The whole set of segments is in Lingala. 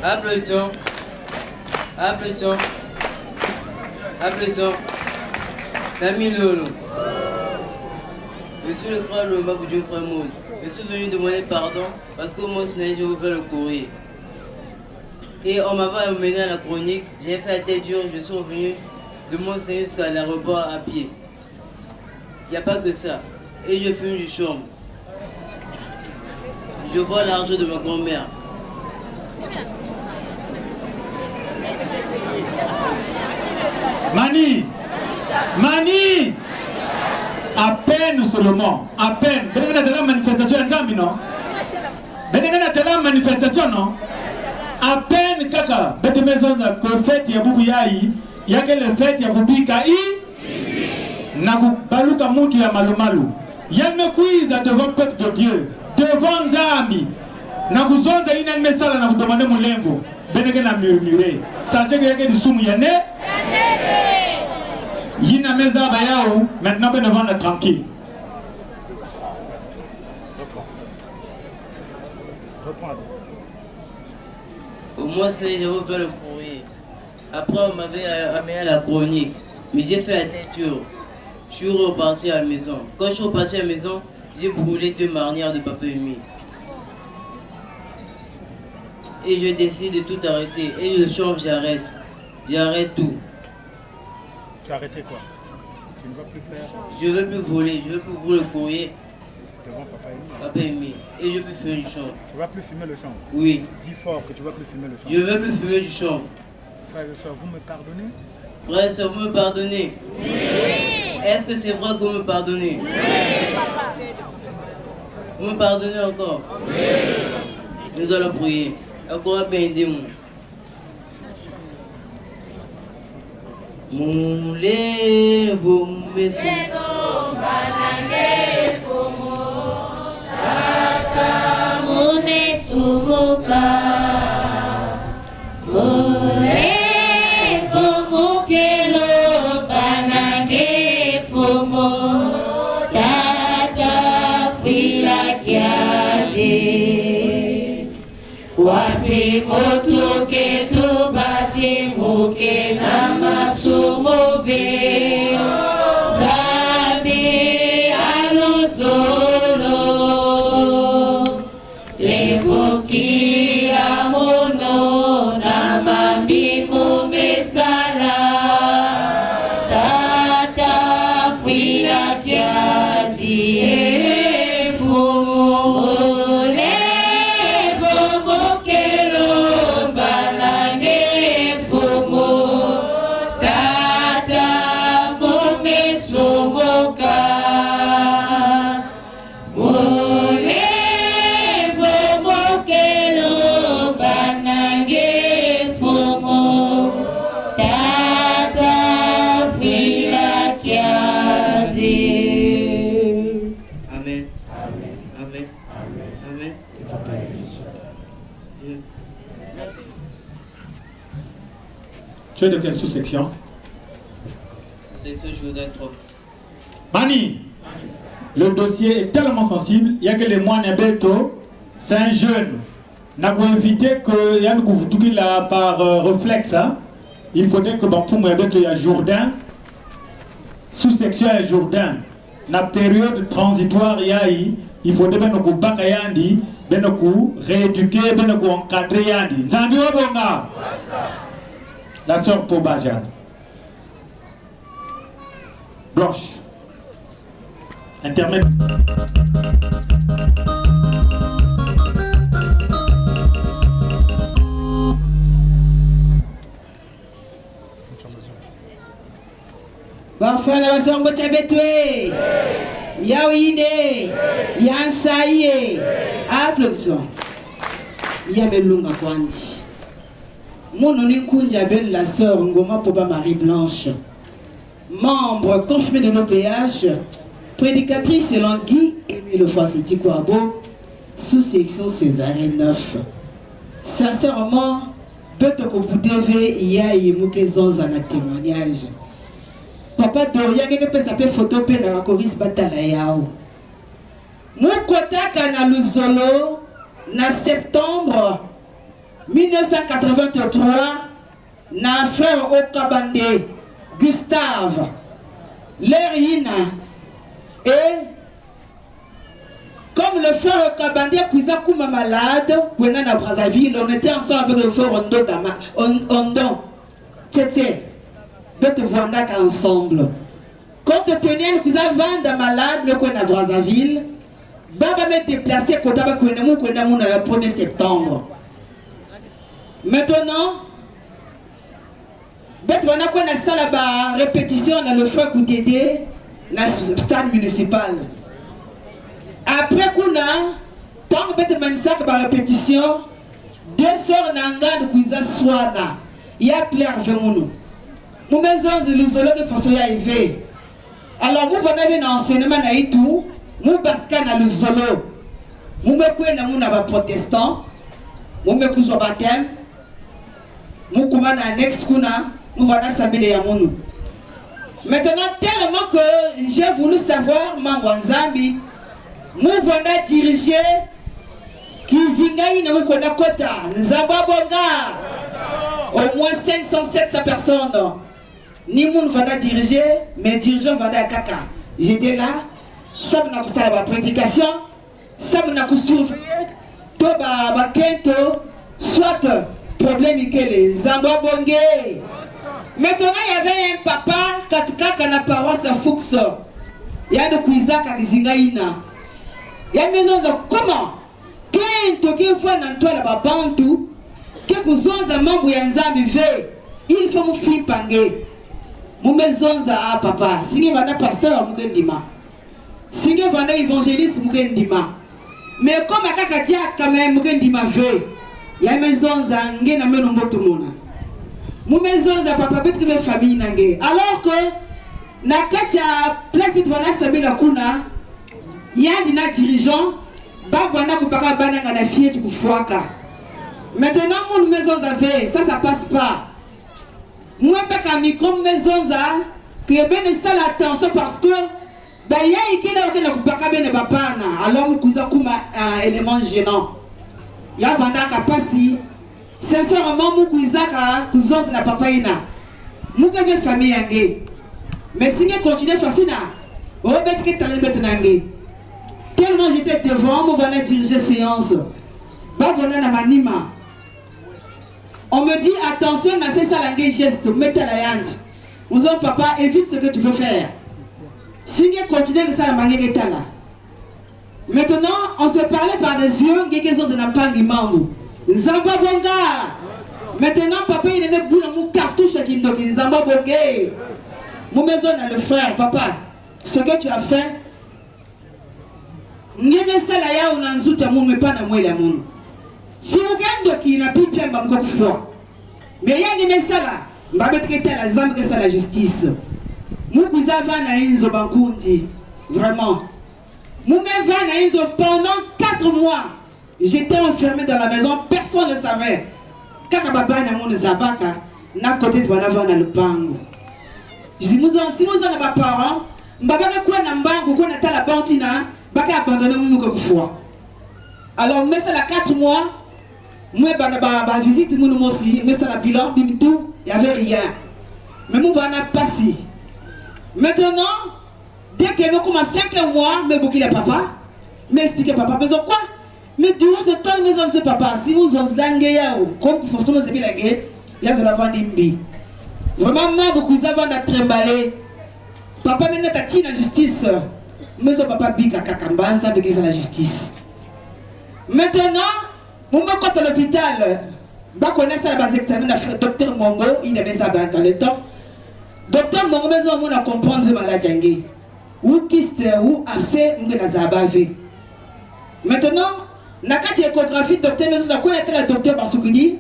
Applaudissons. Applaudissons. Applaudissons. Nami Lolo. Je suis le frère Loma pour Dieu, frère Maud. Je suis venu demander pardon parce qu'au moins je vous fais le courrier. Et on m'avait emmené à la chronique, j'ai fait la tête dure, je suis revenu de Mont-Saint jusqu'à l'aéroport à pied. Il n'y a pas que ça. Et je fume du chambre. Je vois l'argent de ma grand-mère. Mani! À peine seulement, à peine. Vous avez la manifestation ensemble, non? Vous avez la manifestation, non? À peine, kaka, bête maison que fête ya bubu yai, ya que le fête ya kubika na kubaluka mutu ya malumalu. Ya me quiza devant le peuple de Dieu, devant Nzambi. Na kuzonza ina mesala na kudomande mulengo. Beneke na murmurer. Sachez que yake du sumu yane. Yina meza bayao, maintenant ben devant la tranquille. Reprends. Au moins, je vous fais le courrier. Après, on m'avait amené à la chronique. Mais j'ai fait la tête dure. Je suis reparti à la maison. Quand je suis reparti à la maison, j'ai brûlé 2 marnières de papier humide. Et je décide de tout arrêter. Et le change, j'arrête. J'arrête tout. Tu as arrêté quoi? Tu ne vas plus faire? Je ne veux plus voler. Je ne veux plus ouvrir le courrier. Devant papa et humide. Et je peux fumer du champ. Tu ne vas plus fumer le champ? Oui. Dis fort que tu ne vas plus fumer le champ. Je ne veux plus fumer du champ. Frères et sœurs, vous me pardonnez? Frères et sœurs, vous me pardonnez? Oui. Est-ce que c'est vrai que vous me pardonnez? Oui. Vous me pardonnez encore? Oui. Nous allons prier. Encore bien aider moi. Moulez vous messieurs. Subuka Mule Fumu Kelo Banange Fumu Tata Fila Kiaji Wapi Motu Ketu Bati Muke Namasumove Zabi Aluzolo Kira mono na mambi mumesala tata fila kiaji fumu ole bomo kelo banange fumu tata mumesumoka Tu es de quelle sous-section? Sous-section Jourdain 3. Mani, le dossier est tellement sensible, il n'y a que les moines Belto, c'est un jeune. N'a pas invité que Yann Kouvoutoui là par réflexe. Hein? Il faudrait que Bantou Mouébet, il y a Jourdain, sous-section à Jourdain. Dans la période transitoire, il faudrait que nous bakayandi, que nous rééduquer, que nous encadrer yandi. Nzambi Wabonga. La sœur Pobajan. Blanche. Intermède. Bafana basongo tabetwe. Yawide. Yansaye. Applaudissons. Yamelunga kwandi. Mon Kunja Ben, la sœur Ngoma Poba Marie-Blanche, membre confirmé de l'OPH, prédicatrice selon Guy Émile Foisseti Kouabo, sous-section Césarée 9. Sincèrement, Betoko Boudeve, Yaye Moukezonza na témoignage. Papa Doria, quelque peu ça peut photo pe na Coris Batala Yao. Moukota Kana Luzolo, na septembre 1983, na frère Okabande, Gustave, Lerina, et comme le frère Okabande Kouza Kouma malade, on à Brazzaville, on était ensemble avec le frère Ondon, Tete, Bête Voandak ensemble. Quand on tenait Kouza Vanda malade, le coin à Brazzaville, Baba m'a déplacé quand on a le 1er septembre. Maintenant, Bête Voandak on a ça là-bas, répétition dans le frère Koudédé, dans le stade municipal. Après Kouna, tant que Bête Mansak par répétition, 2 sœurs Nanga de Kouza Swana, il y a plaire avec nous. Nous maison de l'usolo que François Yves. Alors, nous avons un enseignement à tout, nous basquons dans l'usolo. Nous avons un protestant, nous avons un baptême, nous avons un annexe, nous avons un sabile Yamoun. Maintenant, tellement que j'ai voulu savoir, Mangwanzambi, nous avons dirigé Kizingaï Namukona Kota, Nzababonga, au moins 500-700 personnes. Ni moun va diriger, mais dirigeants va à Kaka. J'étais là, ça m'a coûté la prédication, ça m'a coûté surveiller, to ba kento, soit problème que les Zambabongé. Maintenant il y avait un papa, Katuka na paroisse à Fuchs. Il y a de Kouiza Kakizingaïna. Il y a une maison de comment? Kento qui fois dans toi là-bas bantu, que vous avez un membre Yanzambi veut, il faut vous faire pangé. Mon maison za papa, si vous avez pasteur, vous avez si vous avez évangéliste, vous avez mais comme à Kakadia, quand même, vous avez il y a une maison za ngé na meno mboto mona. Mon maison za papa peut que famille nangé. Alors que na katia place vite wana sabi la kuna, il y a des dirigeants, ba wana ko baka bana na fier tu kufuaka. Maintenant mon maison za fait, ça passe pas. Moi, je suis micro maison, que je bien ça l'attention parce que il y a qui alors je suis un élément gênant. Il y a un passi. Sincèrement, je suis un papa. Je suis une famille. Mais si je continue à faire ça, je vais être tellement j'étais devant, je vais diriger séance. Je vais aller à Manima. On me dit attention, c'est ça la geste, mettez la yande. Nous avons papa, évite ce que tu veux faire. Si tu continues ça la manière que là. Maintenant, on se parlait par des yeux, quelques autres n'ont pas de membres. Zambabonga. Maintenant, papa, il met bout dans mon cartouche qui me dit Zambabonga. Mon maison a le frère, papa. Ce que tu as fait, n'y a ça là, on a un zouta moun, mais pas dans moi la moun. Si vous gagnez qui n'a plus bien de foi, mais il y a des messages là, je vais mettre la zambe que c'est la justice. Nous vous avons naïzo bankundi, vraiment. Nous m'avons naïzo pendant 4 mois. J'étais enfermé dans la maison, personne ne savait. Quand baba na mon zabaka, na côté de Wanava dans le pango. Je dis si nous avons pas parents, mbaba quoi na mbango quoi na ta la bantina, baka abandonner mon foi. Alors mais c'est la 4 mois. Moi, je visite mon aussi, mais c'est la bilan, il n'y avait rien. Mais moi, je n'ai pas si. Maintenant, dès que je commence 5 mois, je vais le papa, je vais expliquer papa, mais quoi? Mais durant ce temps, je vais papa, si vous avez un comme vous forcément c'est bien la guerre, il y a de la vente d'imbi. Vraiment, beaucoup de gens ont tremballé. Papa, maintenant, tu as la justice. Mais son papa, bika kakamban, ça veut dire la justice. Maintenant, je suis à l'hôpital, je connais ça, le docteur Mongo, il avait ça dans le temps. Docteur Mongo, je vais comprendre la maladie. Ou kyste, ou abcès, je vais maintenant, dans la échographie, docteur, je connais le docteur Bassoukidi,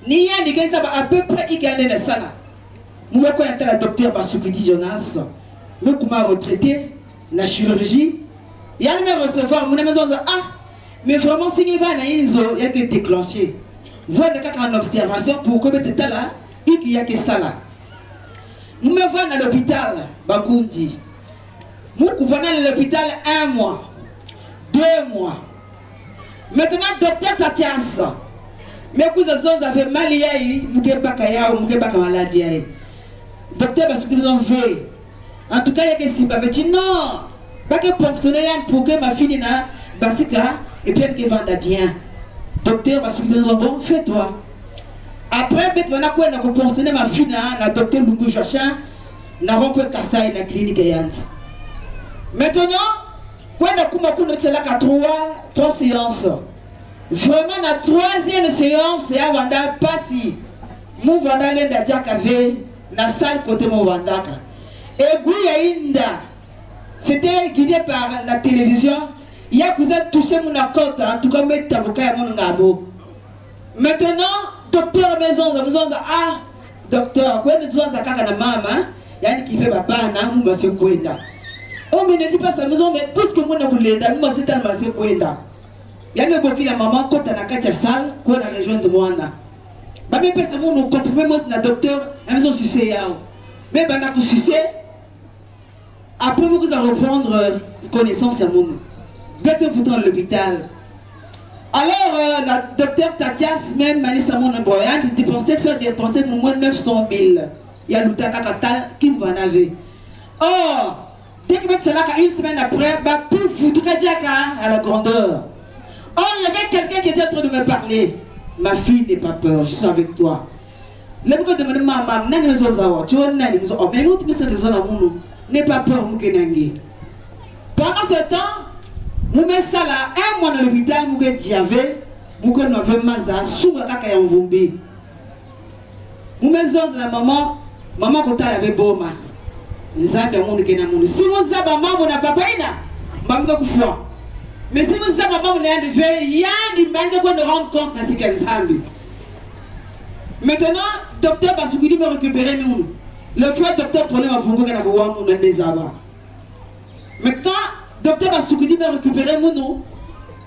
il y a des gens à peu près qui ont des salles. Je connais le docteur Bassoukidi Jonas, je suis retraité, la chirurgie, il y a des recevoir, je vais mais vraiment, si il y a que déclenché. Vous avez une observation pour que tu es là, il n'y a que ça là. Nous me voyons à l'hôpital, Bakundi. Nous venons à l'hôpital 1 mois, 2 mois. Maintenant, docteur Tatias, Mais vous avez mal, vous avez pas maladie. Docteur, parce que nous avons vu. En tout cas, il y a que si vous dit non, pas que fonctionner pour que ma fille n'a pas et puis qu'elle vende bien. Docteur, parce que nous avons fait toi. Après, on a quoi, on a fonctionné ma fille, la docteur Lungu Joachin, n'a rompu Kassai, la clinique. Maintenant, quand on a trois séances. Vraiment, la troisième séance, c'est avant de passer. Nous allons aller dans la salle côté Mouvandaka. Et Gouyaïnda, c'était guidé par la télévision. Il y a que vous avez touché mon accord, en tout cas, mettre avocat à mon gabo. Maintenant, docteur Maison, ah, docteur, quand nous sommes à Kakanamama, il y a qui fait ma banane, ou monsieur Kouenda. Oh, mais ne dis pas ça, maison, mais parce que moi, moi, c'est un monsieur Kouenda. Il y a beaucoup de maman quand on a quatre salles, quand on a rejoint de moi. Mais même personne nous comprend moi c'est un docteur, même si on succès mais ben on succès. Après vous allez reprendre connaissance à mon. Bientôt vous dans l'hôpital. Alors la docteur Tatias même Manissa mon boyan qui dépensait faire dépenser pour moins 900 000. Il y a l'outil Kakatal qui me va naver. Oh, dès que vous cela une semaine après, bah pour vous tout cas à la grandeur. Oh, il y avait quelqu'un qui était en train de me parler. Ma fille n'est pas peur, je suis avec toi. Le mot de maman, nani maison zawa, tu vois nani maison. Oh, mais nous tu me sens dans la mono. N'aie pas peur, mon kenangi. Pendant ce temps, nous mettons ça là, un mois dans l'hôpital, nous mettons diavé, nous mettons maza, souga kaka ya mvumbi. Nous mettons la maman quand elle avait boma. Nzambe ya mungu kena mungu. Si vous avez maman na papa ina, maman kufua. Mais si vous savez pas, vous avez de faire, il y a des manières de rendre compte de ce qu'elle a. Maintenant, docteur Bassoukidi me récupérer nous. Le frère docteur problème à Fungo qui a mon des abats. Maintenant, docteur Bassoukidi me récupérer nous.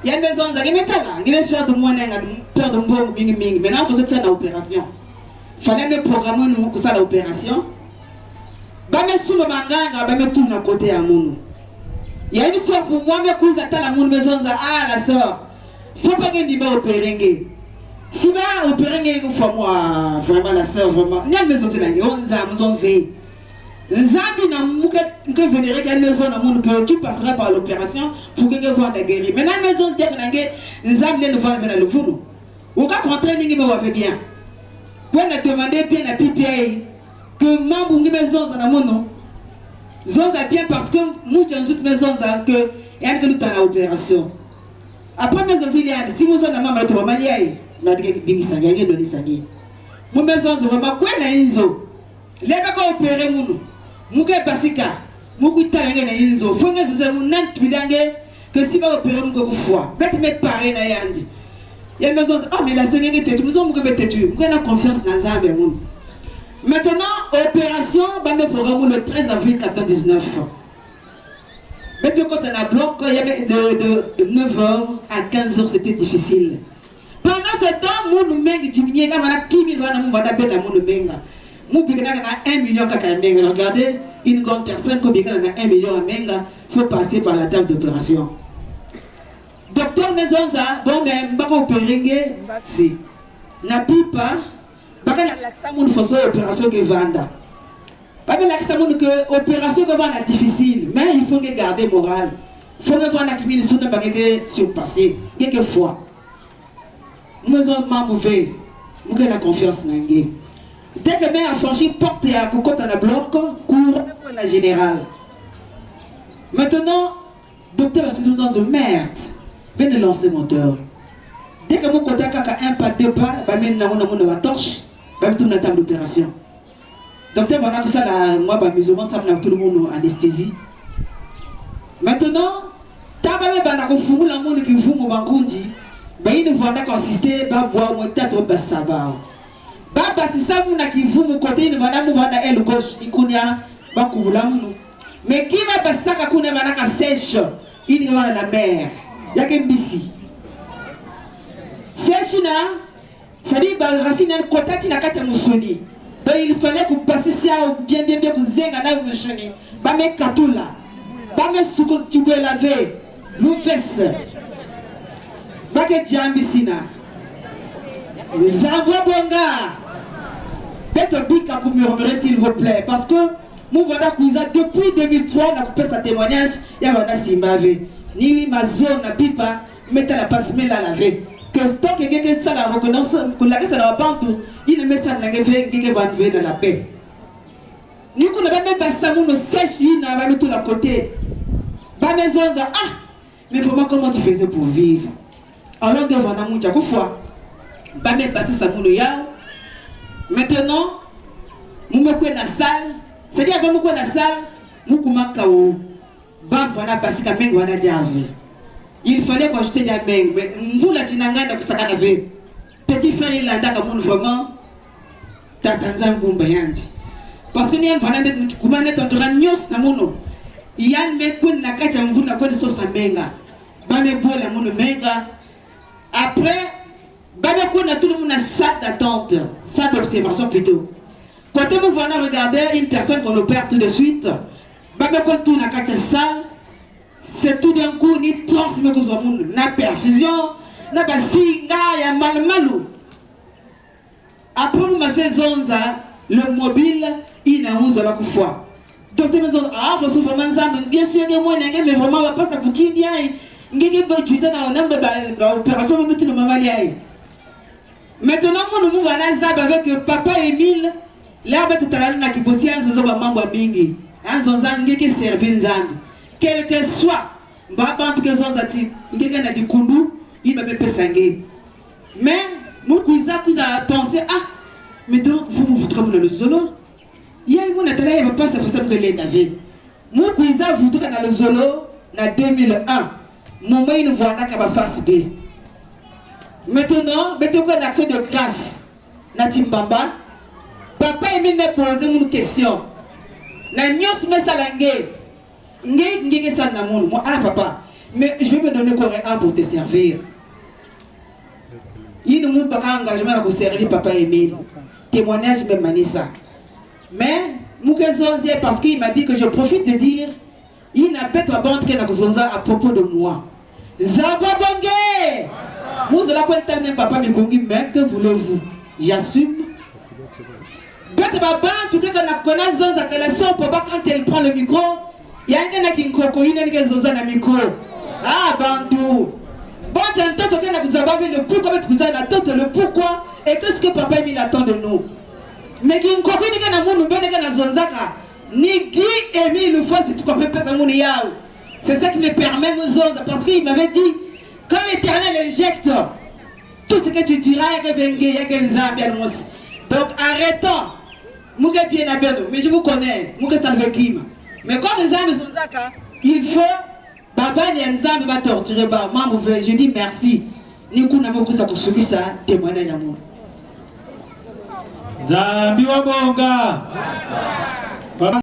Il y a une maison, il va faire de moi un peur de moi. Maintenant, il faut faire l'opération. Il fallait me programmer pour ça l'opération. Je vais mettre sous le manga, je vais mettre tout à côté à mon. Il y a une soeur pour moi, mais quand vous êtes à la maison, ah la soeur, il ne faut pas que je opérer. Si je opérer, il faut moi, vraiment la soeur, vraiment. Il y a une maison, c'est la maison veille. Nzambi na muke venir à une maison que tu passeras par l'opération pour que tu vois de guérir. Maintenant, la maison de Nzambi ne va pas le fou. Ou quand on traîne, il me va bien. Quand on a demandé bien à PPA que membre de maison dans la maison. Zonza bien parce que nous avons une maison que il y a une opération. Après maison il y a si nous avons maman to maliaï, na dit bingi sangé do lisani. Mu maison vraiment quoi na inzo. Leba ko opérer munu. Muke basika. Muku talanga na inzo. Fonga zo mu nanti bidange que si ba opérer mu ko foi. Bête me paré na yandi. Il y a une maison ah mais la seigneur était tu nous on mu que tu. Mu na confiance dans Nzambe munu. Maintenant, opération, le programme le 13 avril 1919. Maintenant, quand on a bloc, il y avait de 9h à 15h, c'était difficile. Pendant ce temps, nous mengs diminué, quand on a 10 000 nous va d'abord nous menga. Nous a 1 million de regardez, une grande personne, comme on a 1 million à menga, il faut passer par la table d'opération. Docteur Mezonza, bon, mais on va opérer, si. N'a pas. Parce que l'opération que vanda. Parce que l'opération que vanda est difficile, mais il faut garder moral. Il faut que vanda qui vienne sur le surpasser quelquefois. Nous sommes mauvais, nous avons la confiance dans lui. Dès que nous avons franchi porte à côté dans la bloc, cours la générale. Maintenant, docteur, parce que nous avons dit merde, venez lancer moteur. Dès que nous avons un pas, 2 pas, nous avons la torche. Même tout le table d'opération. Docteur, pendant que ça, moi, musulman, ça me tout le monde en anesthésie. Maintenant, tabame banako fumu la monde qui fumu bangundi, ba il ne voit pas consister, ba boire mon tête au basaba. Ba si ça vous n'a qui fumu côté, il ne va pas mouvoir à elle gauche, il kunya, ba kuvula munu. Mais qui va passer à kunya banaka sèche, il ne va à la mer. Y'a qu'un bisi. Sèche na. C'est-à-dire que racine est côté na kati musoni. Donc il fallait que vous passiez ça bien vous zenga na musoni. Ba me katula. Ba me suko tu peux laver. Nous fesses. Ba que diambi sina. Zagwa Bonga. Peut-être Bika pour murmurer s'il vous plaît. Parce que nous voilà depuis 2003, on a coupé sa témoignage. Il y a un Zimbabwe. Ni ma zone n'a pipa, mettez la passe, mais la laver. Que tant que quelqu'un ça la reconnaissance, que la ça n'a pas tout, il ne met ça dans de la paix. Nous qu'on avait même pas ça, nous sèche, il n'a pas tout à côté. Ba maison, ah, mais vraiment comment tu faisais pour vivre? Alors devant la moucha, fois, pas même passer ça nous maintenant, nous me dans la salle, c'est-à-dire avant nous dans la salle, nous comment kao, bah voilà parce qu'à même voilà diable. Il fallait ajouter des mecs, mais vous la tinanga na kusaka na ve. Petit frère il a ndaka mon vraiment tatanza mbumbayandi. Parce que ni voilà de comment net on nyos na mono. Yann me kun na kacha mvuna kwa so samenga. Ba me bola mono menga. Après ba me kun na tout le monde na salle d'attente, salle d'observation plutôt. Quand on va regarder une personne qu'on opère tout de suite, ba me kun tout na kacha salle. C'est tout d'un coup ni transmet que soit monde na perfusion na basinga ya malmalou. Après nous ma saison le mobile il a 11 à la fois. Donc des maisons ah vous souffrez ensemble bien sûr que moi n'ai mais vraiment va pas ça petit bien ngeke ba utiliser na on opération mettre le mamalia. Maintenant nous va na zab avec papa Émile l'herbe tout à l'heure na ki bossi en zo ba mambo mingi. En zo ngeke servir nzambe. Quel que soit, Mbaba que zonzati, ngeke na dikundu, il m'a pépé sangué. Mais mon cousin a pensé ah, mais donc vous vous foutrez dans le solo. Il y a une atelier, il va pas savoir ça que les navets. Mon cousin voudrait dans le solo en 2001. Mon mari ne voit pas face B. Maintenant, mettez quoi d'action de grâce. Natim Bamba, papa Emile m'a posé une question. Na nyos me salangé. Ah papa, mais je vais me donner Coréen pour te servir. Il ne m'a pas engagement pour servir papa Emile. Témoignage même mané ça. Mais parce qu'il m'a dit que je profite de dire, il n'a pas de bande à propos de moi. Zababongé! Vous allez pas même papa me congi, mais que voulez-vous? J'assume. Bête ma bande, tout cas qu'on a connaissance à la soeur pour pas quand elle prend le micro. Il y a un qui est un micro. Ah, Bantou. Bon, tu entends que vous avez le pourquoi, vous avez le pourquoi, et qu'est-ce que papa Emile attend de nous. Mais qui est un coquin qui est un monde, ni Guy Emile le fois, tu comprends pas ça, c'est ça qui me permet de nous parce qu'il m'avait dit, quand l'Éternel injecte, tout ce que tu diras, il y a qu'un Zambien. Donc arrêtons. Mouga bien à mais je vous connais, Mouga salve Kim. Mais comme les amis sont là, il faut, Baba et Nzambe va torturer, je dis merci. Nous avons fait ça, témoignage à moi. Zambi Wabonga.